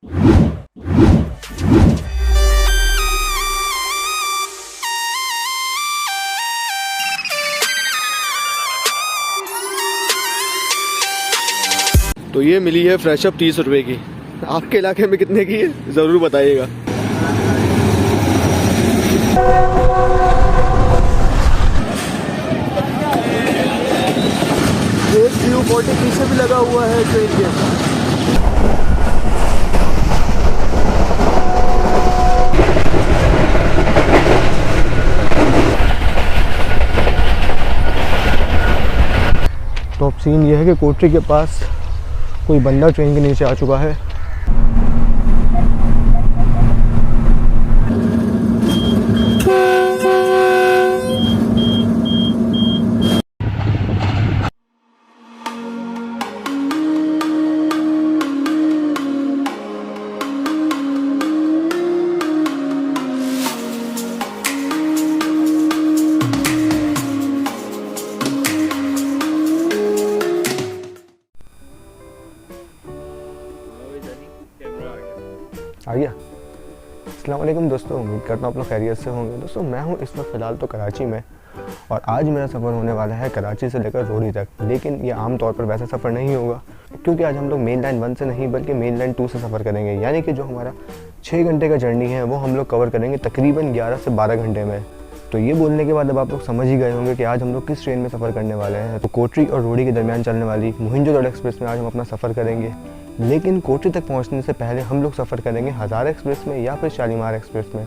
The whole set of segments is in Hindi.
तो ये मिली है फ्रेशअप 30 रुपए की। आपके इलाके में कितने की है ज़रूर बताइएगा। एक Q40 पीछे भी लगा हुआ है ट्रेन के। तो अब सीन ये है कि कोटरी के पास कोई बंदा ट्रेन के नीचे आ चुका है। आ गया। अस्सलाम वालेकुम दोस्तों, उम्मीद करता हूँ आप लोग खैरियत से होंगे। दोस्तों मैं हूँ इस वक्त फ़िलहाल तो कराची में, और आज मेरा सफ़र होने वाला है कराची से लेकर रोहड़ी तक। लेकिन ये आम तौर पर वैसा सफ़र नहीं होगा, क्योंकि आज हम लोग मेन लाइन 1 से नहीं बल्कि मेन लाइन 2 से सफ़र करेंगे। यानी कि जो हमारा 6 घंटे का जर्नी है वो हम लोग कवर करेंगे तकरीबन 11 से 12 घंटे में। तो ये बोलने के बाद अब आप लोग समझ ही गए होंगे कि आज हम लोग किस ट्रेन में सफ़र करने वाले हैं। तो कोटरी और रोहड़ी के दरमियान चलने वाली मोहिंजोदड़ो एक्सप्रेस में आज हम अपना सफ़र करेंगे। लेकिन कोटरी तक पहुंचने से पहले हम लोग सफ़र करेंगे हज़ारा एक्सप्रेस में या फिर शालीमार एक्सप्रेस में।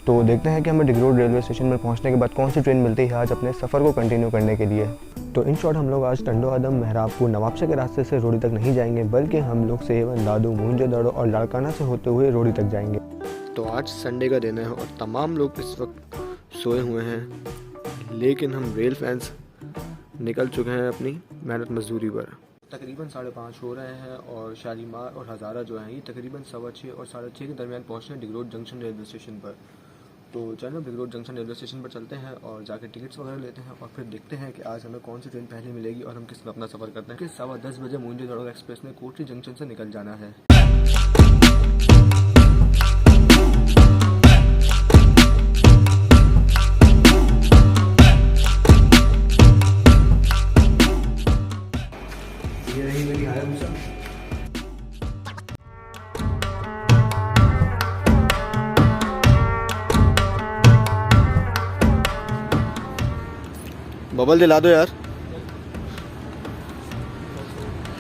तो देखते हैं कि हमें डिग रोड रेलवे स्टेशन में पहुंचने के बाद कौन सी ट्रेन मिलती है आज अपने सफ़र को कंटिन्यू करने के लिए। तो इन शॉर्ट हम लोग आज टंडो आदम, मेहराबपुर, नवाबशाह के रास्ते से रोहड़ी तक नहीं जाएंगे, बल्कि हम लोग सेवन, दादू, मोहिंजोदड़ो और लाड़काना से होते हुए रोहड़ी तक जाएंगे। तो आज संडे का दिन है और तमाम लोग इस वक्त सोए हुए हैं, लेकिन हम रेल फैंस निकल चुके हैं अपनी मेहनत मजदूरी पर। तकरीबन 5:30 हो रहे हैं और शालीमार और हज़ारा जो है ये तकरीबन 6:15 और 6:30 के दरमियान पहुँचने हैं डिग रोड जंक्शन रेलवे स्टेशन पर। तो चलो डिग रोड जंक्शन रेलवे स्टेशन पर चलते हैं और जाकर टिकट्स वगैरह लेते हैं और फिर देखते हैं कि आज हमें कौन सी ट्रेन पहले मिलेगी और हम किस में अपना सफ़र करते हैं। कि 10:15 बजे मोहिंजोदड़ो एक्सप्रेस ने कोटरी जंक्शन से निकल जाना है। बबल दिला दो यार,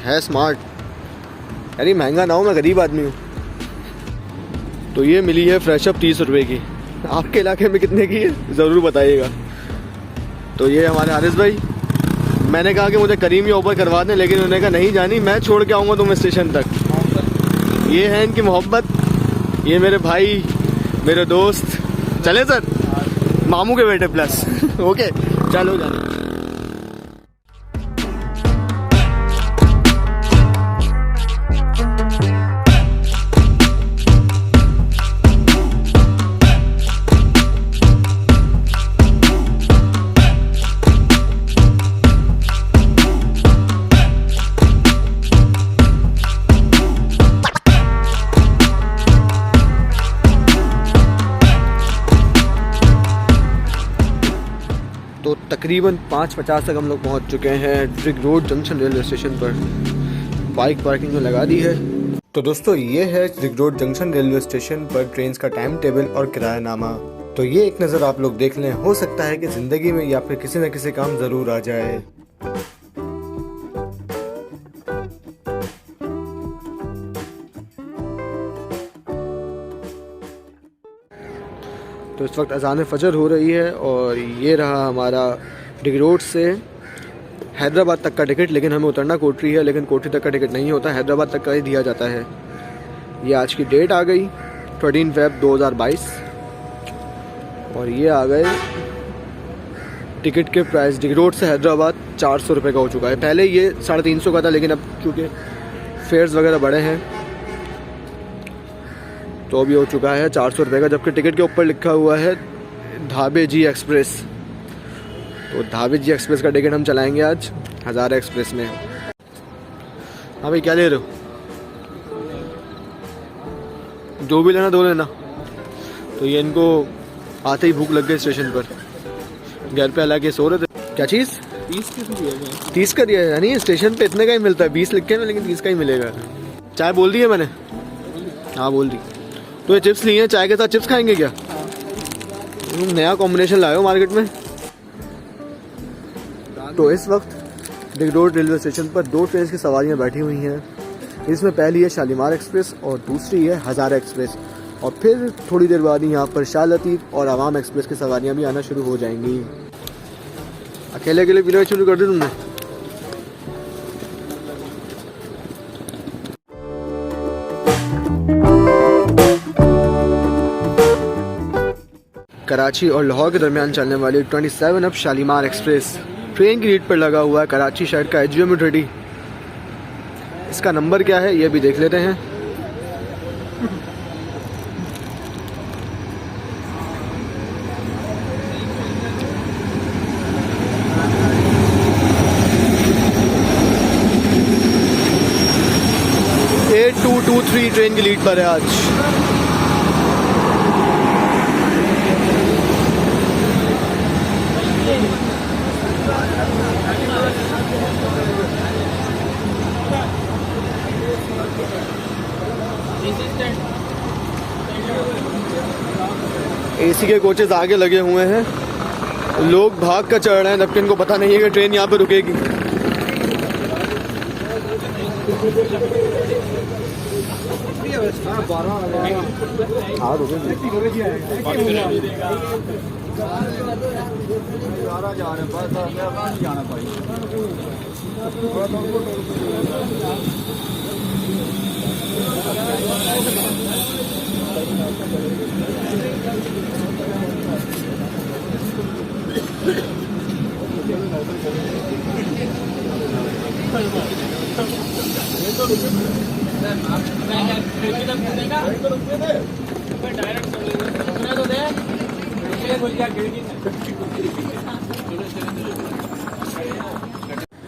है स्मार्ट। अरे महंगा ना हो, मैं गरीब आदमी हूँ। तो ये मिली है फ्रेशअप 30 रुपए की। आपके इलाके में कितने की है ज़रूर बताइएगा। तो ये हमारे हारिस भाई, मैंने कहा कि मुझे करीम या ऊपर करवा दें, लेकिन उन्होंने कहा नहीं जानी, मैं छोड़ के आऊँगा तुम्हें स्टेशन तक। ये है इनकी मोहब्बत। ये मेरे भाई, मेरे दोस्त। चले सर, मामू के बेटे प्लस। ओके चलो जाने। तो तकरीबन 5:50 तक हम लोग पहुंच चुके हैं डिग रोड जंक्शन रेलवे स्टेशन पर। बाइक पार्किंग में लगा दी है। तो दोस्तों ये है डिग रोड जंक्शन रेलवे स्टेशन पर ट्रेन का टाइम टेबल और किरायानामा। तो ये एक नज़र आप लोग देख लें, हो सकता है कि ज़िंदगी में या फिर किसी न किसी काम ज़रूर आ जाए। तो इस वक्त अज़ान फ़जर हो रही है और ये रहा हमारा डिग रोड से हैदराबाद तक का टिकट। लेकिन हमें उतरना कोटरी है, लेकिन कोटरी तक का टिकट नहीं होता, हैदराबाद तक का ही दिया जाता है। ये आज की डेट आ गई 13 फ़रवरी 2022 और ये आ गए टिकट के प्राइस। डिग रोड से हैदराबाद 400 रुपये का हो चुका है। पहले ये 350 का था, लेकिन अब क्योंकि फेयर्स वगैरह बढ़े हैं तो अभी हो चुका है 400 रुपये का, जबकि टिकट के ऊपर लिखा हुआ है धाबे जी एक्सप्रेस। तो धाबे जी एक्सप्रेस का टिकट हम चलाएंगे आज हज़ारा एक्सप्रेस में। हाँ भाई क्या ले रहे हो? जो भी लेना दो लेना। तो ये इनको आते ही भूख लग गई स्टेशन पर, घर पे हालांकि सो रहे थे। क्या चीज़? 30 का दिया है, यानी स्टेशन पे इतने का ही मिलता है। 20 लिखे हैं लेकिन 30 का ही मिलेगा। चाय बोल दी है मैंने? हाँ बोल दी। तो ये चिप्स लिए हैं, चाय के साथ चिप्स खाएंगे क्या? तुम नया कॉम्बिनेशन लाए हो मार्केट में। तो इस वक्त डिग रोड रेलवे स्टेशन पर 2 ट्रेन की सवारियां बैठी हुई हैं। इसमें पहली है शालीमार एक्सप्रेस और दूसरी है हज़ारा एक्सप्रेस। और फिर थोड़ी देर बाद ही यहाँ पर शाह लतीफ़ और आवाम एक्सप्रेस की सवारियाँ भी आना शुरू हो जाएंगी। अकेले अकेले पीना शुरू कर दी तुमने? कराची और लाहौर के दरमियान चलने वाली 27 अब शालीमार एक्सप्रेस ट्रेन की लीड पर लगा हुआ है कराची शहर का HUM-30। इसका नंबर क्या है ये भी देख लेते हैं। A223 ट्रेन की लीड पर है आज। AC के कोचेस आगे लगे हुए हैं, लोग भाग कर चढ़ रहे हैं जबकि इनको पता नहीं है कि ट्रेन यहाँ पे रुकेगी।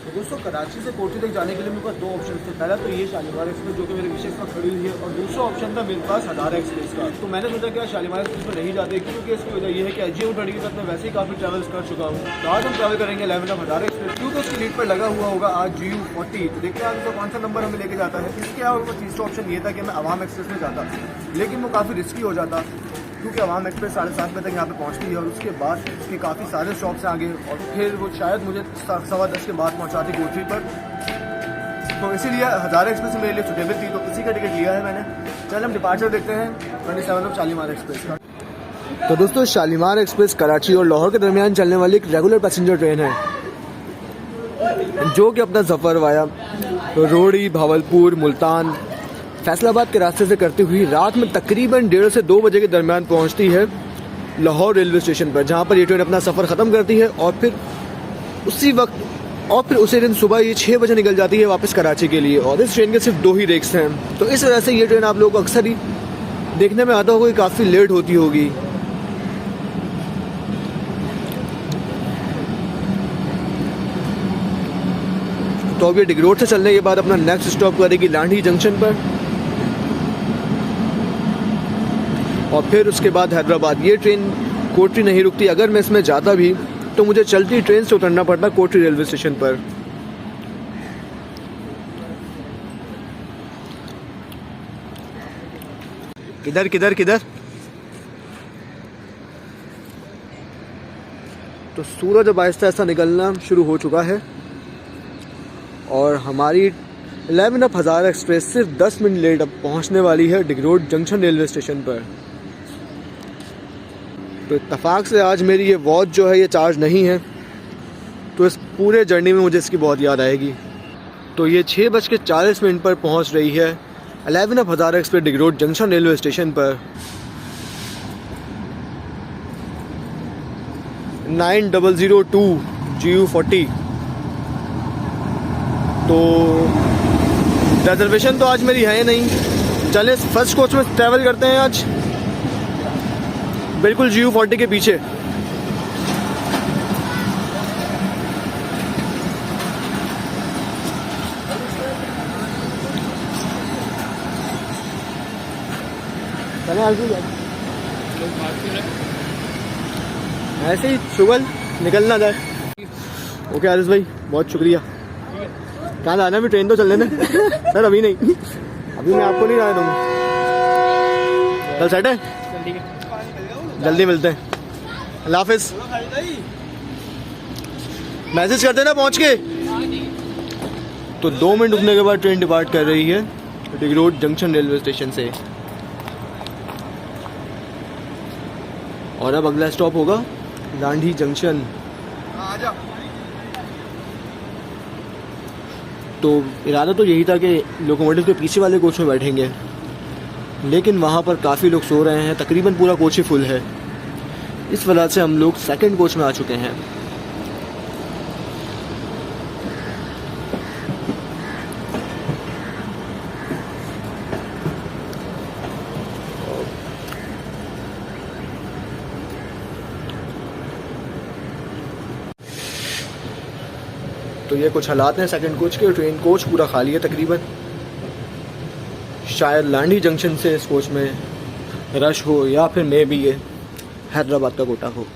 दोस्तों कराची से कोठी तक जाने के लिए मेरे पास 2 ऑप्शन थे। पहला तो ये शालीमार एक्सप्रेस जो कि मेरे विशेष पर खड़ी हुई है, और दूसरा ऑप्शन था मेरे पास हज़ारा एक्सप्रेस का। तो मैंने सोचा कि शालीमार एक्सप्रेस पर नहीं जाते, क्योंकि इसकी वजह ये है कि HUM-30 के साथ मैं वैसे ही काफ़ी ट्रैवल्स कर चुका हूँ। तो आज हम ट्रैवल करेंगे 11 अब हज़ारा एक्सप्रेस, क्योंकि उसकी लीड पर लगा हुआ होगा आज GU40। तो देखते हैं आज कौन सा नंबर हमें लेके जाता है। इसके अलावा तीसरा ऑप्शन ये था कि मैं आवाम एक्सप्रेस में जाता, लेकिन वो काफ़ी रिस्की हो जाता, क्योंकि आवाम एक्सप्रेस 7:30 बजे तक यहाँ पे पहुँचती है और उसके बाद उसके काफ़ी सारे शॉप्स हैं आगे, और फिर वो शायद मुझे 10:15 के बाद पहुँचाती कोठी पर। तो इसीलिए हज़ारा एक्सप्रेस मेरे लिए सुटेबल थी, तो इसी का टिकट लिया है मैंने। चल हम डिपार्चर देखते हैं 27 अब शालीमार एक्सप्रेस का। तो दोस्तों शालीमार एक्सप्रेस कराची और लाहौर के दरमियान चलने वाली एक रेगुलर पैसेंजर ट्रेन है, जो कि अपना सफ़र वाया रोड़ी, भावलपुर, मुल्तान, फैसलाबाद के रास्ते से करती हुई रात में तकरीबन 1:30 से 2 बजे के दरमियान पहुंचती है लाहौर रेलवे स्टेशन पर, जहां पर ये ट्रेन अपना सफ़र ख़त्म करती है और फिर उसी दिन सुबह ये 6 बजे निकल जाती है वापस कराची के लिए। और इस ट्रेन के सिर्फ 2 ही रेक्स हैं, तो इस वजह से ये ट्रेन आप लोगों को अक्सर ही देखने में आता होगा कि काफ़ी लेट होती होगी। तो अब ये डिग रोड से चलने के बाद अपना नेक्स्ट स्टॉप करेगी लांडी जंक्शन पर, और फिर उसके बाद हैदराबाद। ये ट्रेन कोटरी नहीं रुकती, अगर मैं इसमें जाता भी तो मुझे चलती ट्रेन से उतरना पड़ता कोटरी रेलवे स्टेशन पर। किधर किधर किधर? तो सूरज अब आहिस्ता आहिस्ता निकलना शुरू हो चुका है और हमारी 11 अब हज़ारा एक्सप्रेस सिर्फ 10 मिनट लेट अब पहुंचने वाली है डिग रोड जंक्शन रेलवे स्टेशन पर। तो इत्तफाक से आज मेरी ये वॉच जो है ये चार्ज नहीं है, तो इस पूरे जर्नी में मुझे इसकी बहुत याद आएगी। तो ये 6:40 पर पहुंच रही है 11 अब हज़ारा एक्सप्रेस डिग रोड जंक्शन रेलवे स्टेशन पर। 9002 GU40। तो रिजर्वेशन तो आज मेरी है नहीं, चले फर्स्ट कोच में ट्रैवल करते हैं आज, बिल्कुल GU40 के पीछे। चले आरजू ऐसे ही शुगल निकलना जाए। ओके आरिस भाई बहुत शुक्रिया। कहाँ जाना है? अभी ट्रेन तो चलने दें सर, अभी नहीं, अभी मैं आपको नहीं जाने दूँगा। कल सेट है, जल्दी मिलते हैं। अल्लाह हाफिज़। मैसेज कर देना पहुँच के। तो 2 मिनट रुकने के बाद ट्रेन डिपार्ट कर रही है ring road junction railway station से, और अब अगला स्टॉप होगा लांढी जंक्शन। तो इरादा तो यही था कि लोकोमोटिव के पीछे वाले कोच में बैठेंगे, लेकिन वहाँ पर काफ़ी लोग सो रहे हैं, तकरीबन पूरा कोच ही फुल है। इस वजह से हम लोग सेकंड कोच में आ चुके हैं। तो ये कुछ हालात हैं सेकंड कोच के। ट्रेन कोच पूरा खाली है तकरीबन। शायद लांढी जंक्शन से इस कोच में रश हो, या फिर मे भी ये हैदराबाद का कोटा हो।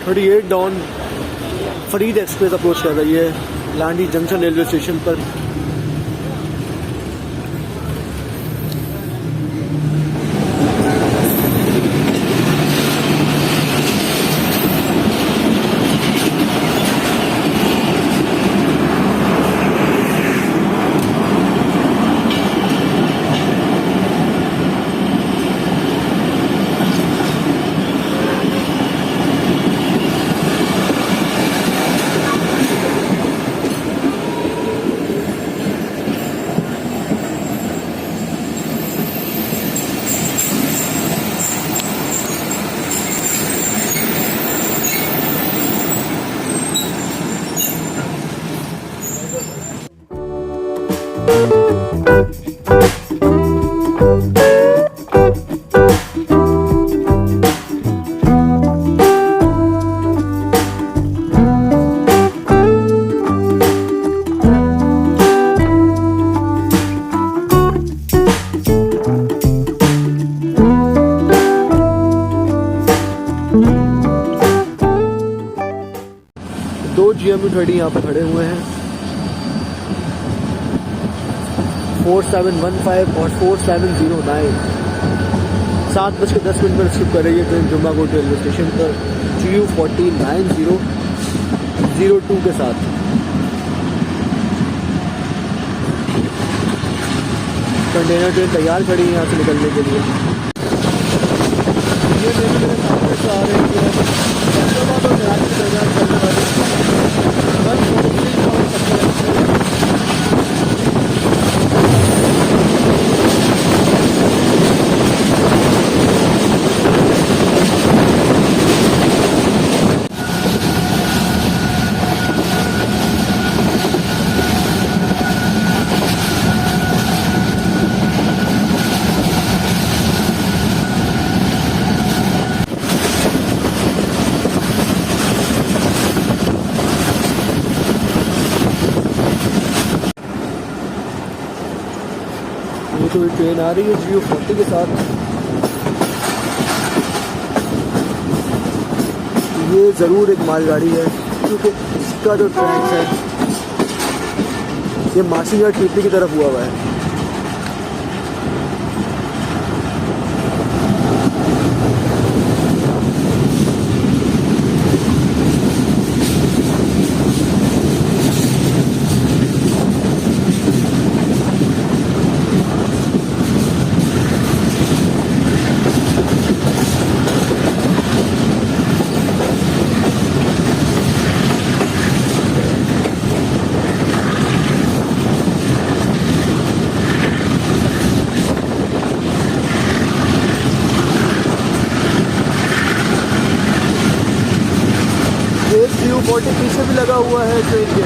38 डाउन फरीद एक्सप्रेस अप्रोच कर रही है लांडी जंक्शन रेलवे स्टेशन पर। GMU 30 यहाँ पे खड़े हुए हैं। 4715 और 4709 7:10 पर रिसीव कर रही है ट्रेन जुम्माकोट रेलवे स्टेशन पर GU 409002 के साथ। कंटेनर ट्रेन तैयार खड़ी है यहाँ से निकलने के लिए। ये ट्रेन मेरे सामने से आ रही है हैदराबाद और कराची के दरमियान चलने वाली 40 ट्रेन आ रही है GU 40 के साथ। ये ज़रूर एक मालगाड़ी है क्योंकि इसका जो ट्रैक है ये मासीगढ़ टीपी की तरफ हुआ है। GU 40 पीछे भी लगा हुआ है ट्रेन के।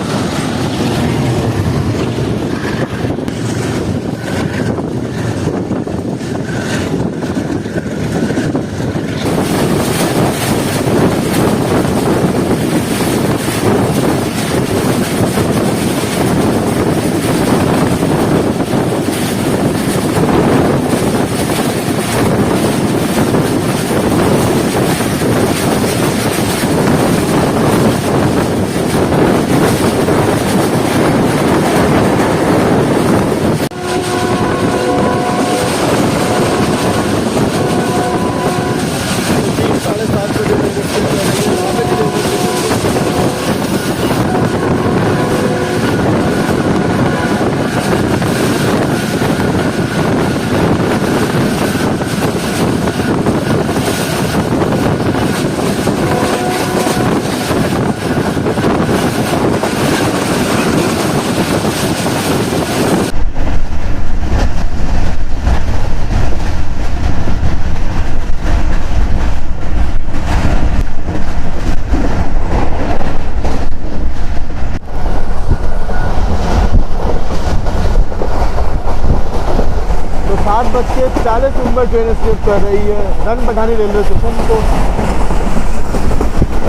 तो 7:40 पर ट्रेन स्लिप कर रही है रन पठानी रेलवे स्टेशन को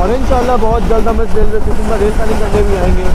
और इंशाल्लाह बहुत जल्द हम इस रेलवे स्टेशन पर रेल खाली करने भी आएंगे।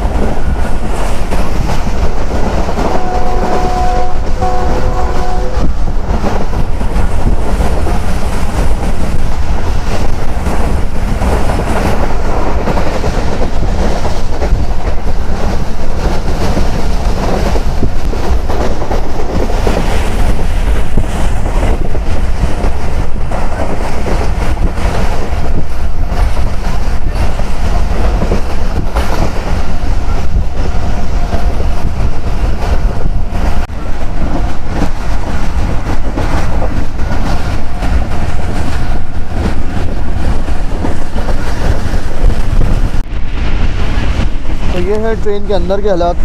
ये है ट्रेन के अंदर के हालात।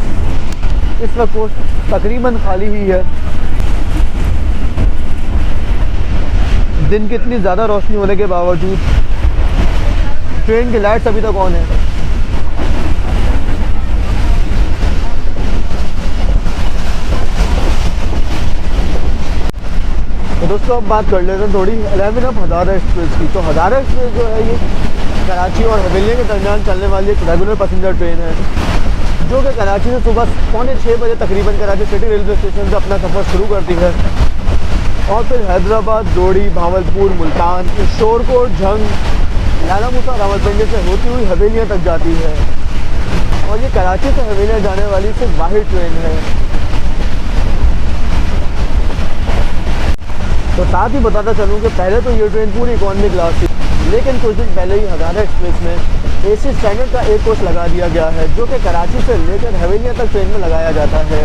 इस वक्त कोच तकरीबन खाली ही है। दिन की इतनी ज़्यादा रोशनी होने के बावजूद ट्रेन की लाइट्स अभी तक ऑन है। तो दोस्तों अब बात कर लेते हैं थोड़ी 11 ऑफ हज़ारा एक्सप्रेस की। तो हज़ारा एक्सप्रेस जो है ये कराची और हवेलिया के दरमियान चलने वाली एक रेगुलर पैसेंजर ट्रेन है, जो कि कराची से सुबह 5:45 बजे तकरीबन कराची सिटी रेलवे स्टेशन से अपना सफ़र शुरू करती है और फिर हैदराबाद, जोड़ी, भावलपुर, मुल्तान, शोरकोट, झंग, लाला मूसा, रावलपिंडी से होती हुई हवेलियाँ तक जाती है। और ये कराची से हवेलियाँ जाने वाली सिर्फ वाहिद ट्रेन है। तो साथ ही बताता चलूँ कि पहले तो ये ट्रेन पूरी इकॉनमी क्लास थी, लेकिन कुछ दिन पहले ही हज़ारा एक्सप्रेस में एसी स्टैंडर्ड का एक कोच लगा दिया गया है, जो कि कराची से लेकर हवेलियाँ तक ट्रेन में लगाया जाता है।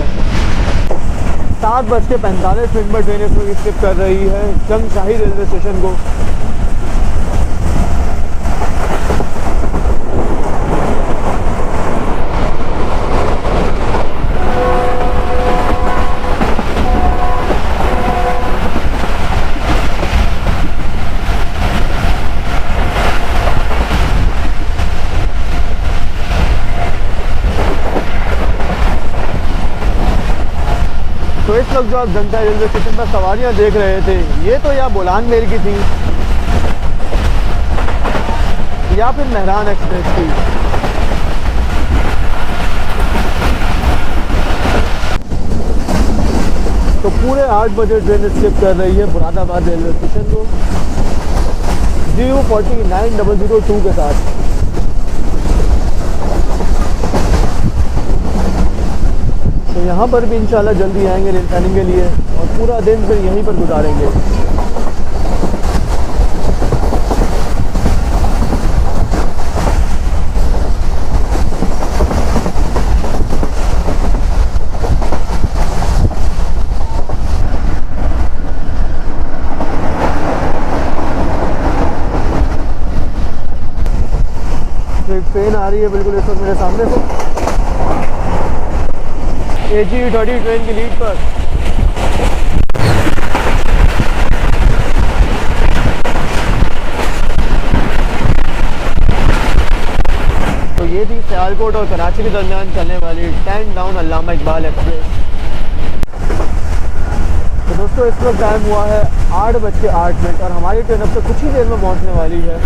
7:45 पर ट्रेन इसमें स्किप कर रही है जंग शाही रेलवे स्टेशन को। तो इस वक्त जो आप जनता रेलवे स्टेशन पर सवारियां देख रहे थे, ये तो या बोलान मेल की थी या फिर मेहरान एक्सप्रेस की। तो पूरे 8 बजे ट्रेन स्किप कर रही है मुरादाबाद रेलवे स्टेशन को DU 49002 के साथ। तो यहाँ पर भी इंशाल्लाह जल्दी आएंगे रेल टर्निंग के लिए और पूरा दिन फिर यहीं पर गुजारेंगे। तो एक ट्रेन आ रही है बिल्कुल इस वक्त मेरे सामने से, AG 30 ट्रेन की लीड पर। तो ये थी सियालकोट और कराची के दरमियान चलने वाली 10 डाउन अल्लामा इकबाल एक्सप्रेस। तो दोस्तों इस वक्त टाइम हुआ है 8:08 और हमारी ट्रेन अब से कुछ ही देर में पहुंचने वाली है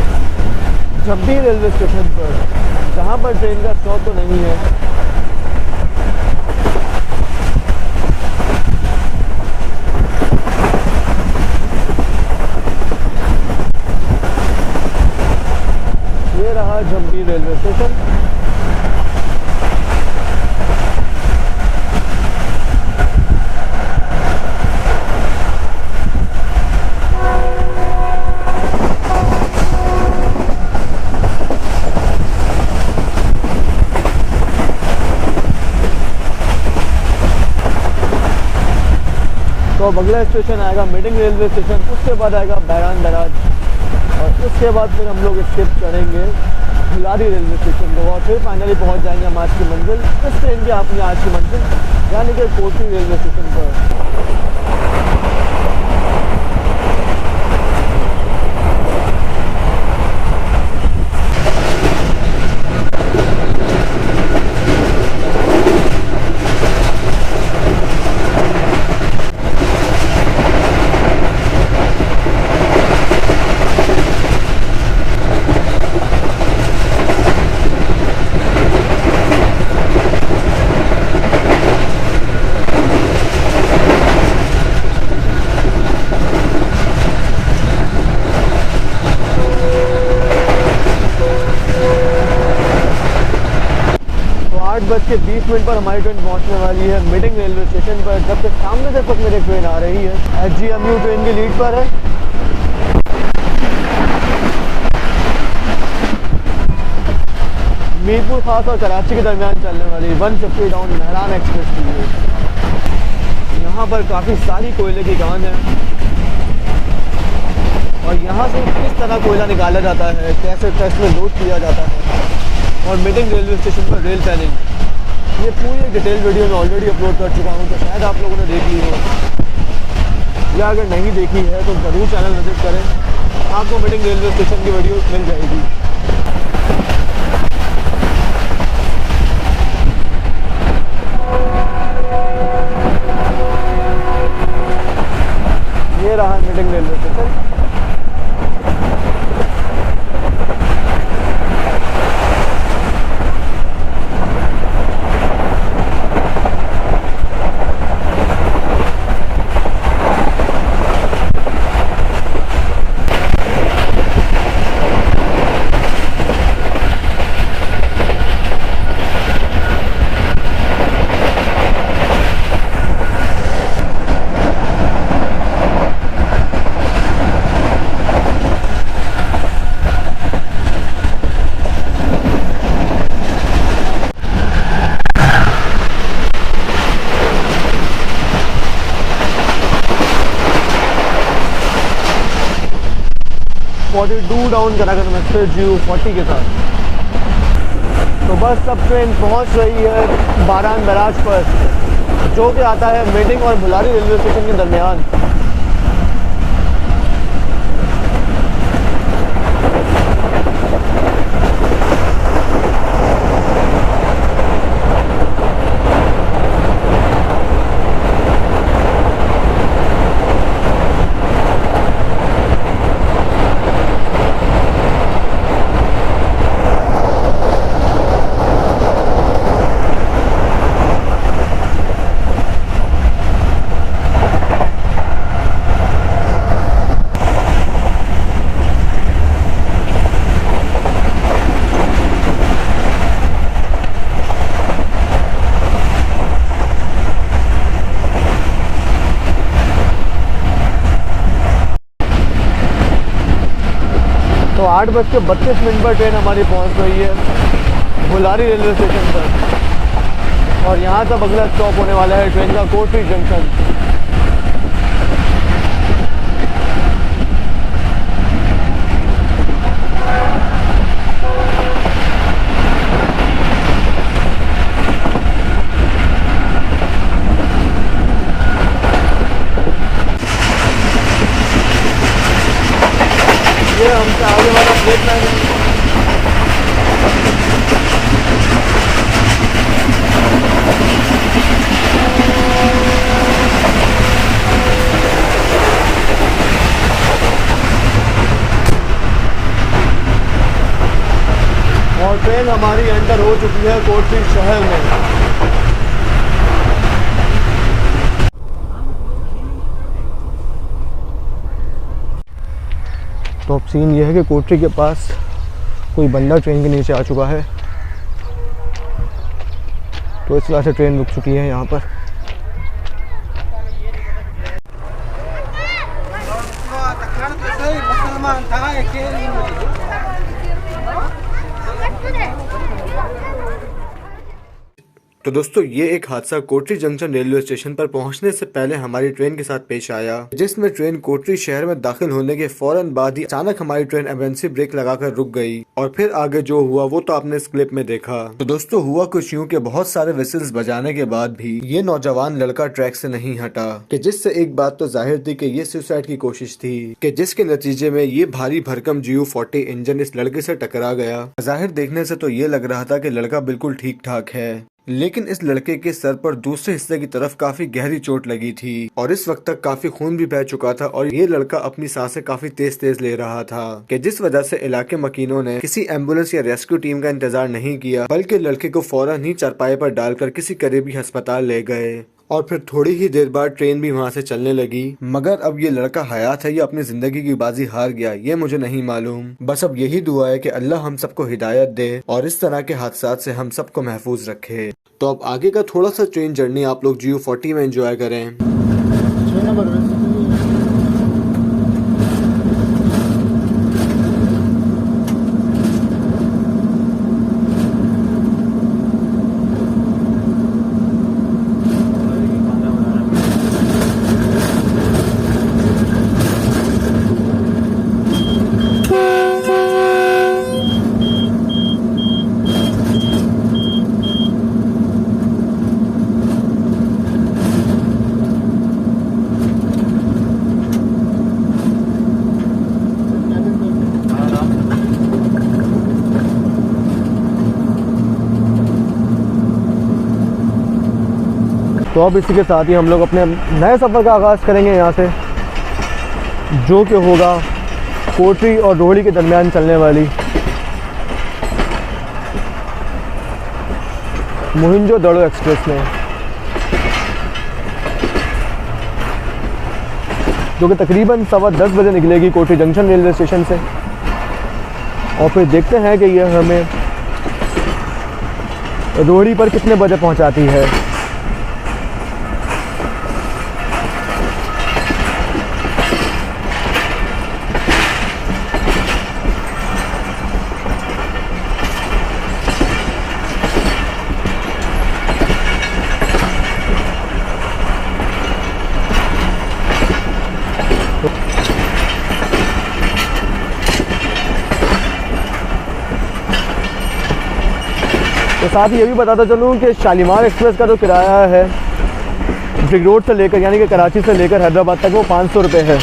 झब्बी रेलवे स्टेशन पर, जहां पर ट्रेन का स्टॉप तो नहीं है। ये रहा झब्बी रेलवे स्टेशन। तो अब अगला स्टेशन आएगा मिडिंग रेलवे स्टेशन, उसके बाद आएगा बैरान दराज और उसके बाद फिर हम लोग स्किप करेंगे हिलारी रेलवे स्टेशन को और फिर फाइनली पहुंच जाएंगे हम आज की मंजिल, इस ट्रेन की अपनी आज की मंजिल यानी कि कोसी रेलवे स्टेशन पर। तो 8:20 पर हमारी ट्रेन पहुंचने वाली है मिडिंग रेलवे स्टेशन पर, जबकि सामने से कुछ मेरी ट्रेन आ रही है SGMU ट्रेन की लीड पर है। मीरपुर खास और कराची के दरमियान चलने वाली 150 डाउन मेहरान एक्सप्रेस के लिए। यहाँ पर काफ़ी सारी कोयले की खान है और यहाँ से किस तरह कोयला निकाला जाता है, कैसे ट्रक में लोड किया जाता है, और मीटिंग रेलवे स्टेशन पर रेल प्लानिंग। ये पूरी डिटेल वीडियो मैं ऑलरेडी अपलोड कर चुका हूँ, तो शायद आप लोगों ने देख ली हो, या अगर नहीं देखी है तो ज़रूर चैनल विजिट करें, आपको मीटिंग रेलवे स्टेशन की वीडियो मिल जाएगी। ये रहा मीटिंग रेलवे स्टेशन। डाउन करा कर एक्सप्रेस GU40 के साथ। तो बस अब ट्रेन पहुंच रही है बारान बैराज पर, जो कि आता है मीटिंग और भुलारी रेलवे स्टेशन के दरमियान। तो 8:32 पर ट्रेन हमारी पहुंच गई है भुलारी रेलवे स्टेशन पर, और यहाँ से अगला स्टॉप होने वाला है ट्रेन का कोटरी जंक्शन। ये हमसे आगे वाला प्लेटफॉर्म है। और ट्रेन हमारी एंटर हो चुकी है कोटरी शहर में। तो अब सीन ये है कि कोटरी के पास कोई बंदा ट्रेन के नीचे आ चुका है, तो इस वजह से ट्रेन रुक चुकी है यहाँ पर। तो दोस्तों ये एक हादसा कोटरी जंक्शन रेलवे स्टेशन पर पहुंचने से पहले हमारी ट्रेन के साथ पेश आया, जिसमें ट्रेन कोटरी शहर में दाखिल होने के फौरन बाद ही अचानक हमारी ट्रेन इमरजेंसी ब्रेक लगाकर रुक गई, और फिर आगे जो हुआ वो तो आपने इस क्लिप में देखा। तो दोस्तों हुआ कुछ यूं कि बहुत सारे विसिल्स बजाने के बाद भी ये नौजवान लड़का ट्रैक से नहीं हटा, कि जिससे एक बात तो जाहिर थी कि ये सुसाइड की कोशिश थी, कि जिसके नतीजे में ये भारी भरकम GU40 इंजन इस लड़के से टकरा गया। जाहिर देखने से तो ये लग रहा था कि लड़का बिल्कुल ठीक ठाक है, लेकिन इस लड़के के सर पर दूसरे हिस्से की तरफ काफी गहरी चोट लगी थी, और इस वक्त तक काफी खून भी बह चुका था, और ये लड़का अपनी सांसें काफी तेज तेज ले रहा था, कि जिस वजह से इलाके मकीनों ने किसी एम्बुलेंस या रेस्क्यू टीम का इंतजार नहीं किया, बल्कि लड़के को फौरन ही चारपाई पर डालकर किसी करीबी अस्पताल ले गए। और फिर थोड़ी ही देर बाद ट्रेन भी वहाँ से चलने लगी। मगर अब ये लड़का हयात है या अपनी जिंदगी की बाजी हार गया, ये मुझे नहीं मालूम। बस अब यही दुआ है कि अल्लाह हम सबको हिदायत दे और इस तरह के हादसात से हम सबको महफूज रखे। तो अब आगे का थोड़ा सा ट्रेन जर्नी आप लोग GU40 में एंजॉय करें। तो अब इसी के साथ ही हम लोग अपने नए सफ़र का आगाज़ करेंगे यहाँ से, जो कि होगा कोटरी और रोहड़ी के दरमियान चलने वाली मोहिंजोदड़ो एक्सप्रेस में, जो कि तकरीबन 10:15 बजे निकलेगी कोटरी जंक्शन रेलवे स्टेशन से। और फिर देखते हैं कि यह हमें रोहड़ी पर कितने बजे पहुंचाती है। तो साथ ही ये भी बताता चलूँ कि शालीमार एक्सप्रेस का जो किराया है ब्रिग रोड से लेकर यानी कि कराची से लेकर हैदराबाद तक वो 500 रुपये है,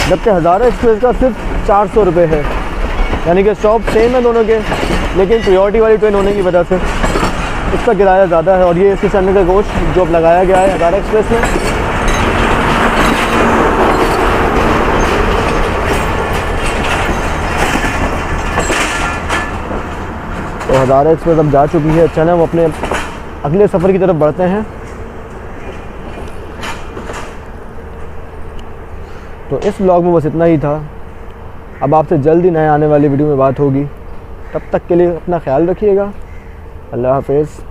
जबकि हज़ारा एक्सप्रेस का सिर्फ 400 रुपये है। यानी कि स्टॉप सेम है दोनों के, लेकिन प्रायोरिटी वाली ट्रेन होने की वजह से इसका किराया ज़्यादा है। और ये इसके सामने का गोश्त जो अब लगाया गया है हज़ारा एक्सप्रेस में, तो हज़ारा एक्सप्रेस अब जा चुकी है। चलें हम अपने अगले सफ़र की तरफ बढ़ते हैं। तो इस व्लॉग में बस इतना ही था। अब आपसे जल्दी नए आने वाली वीडियो में बात होगी। तब तक के लिए अपना ख्याल रखिएगा। अल्लाह हाफ़िज़।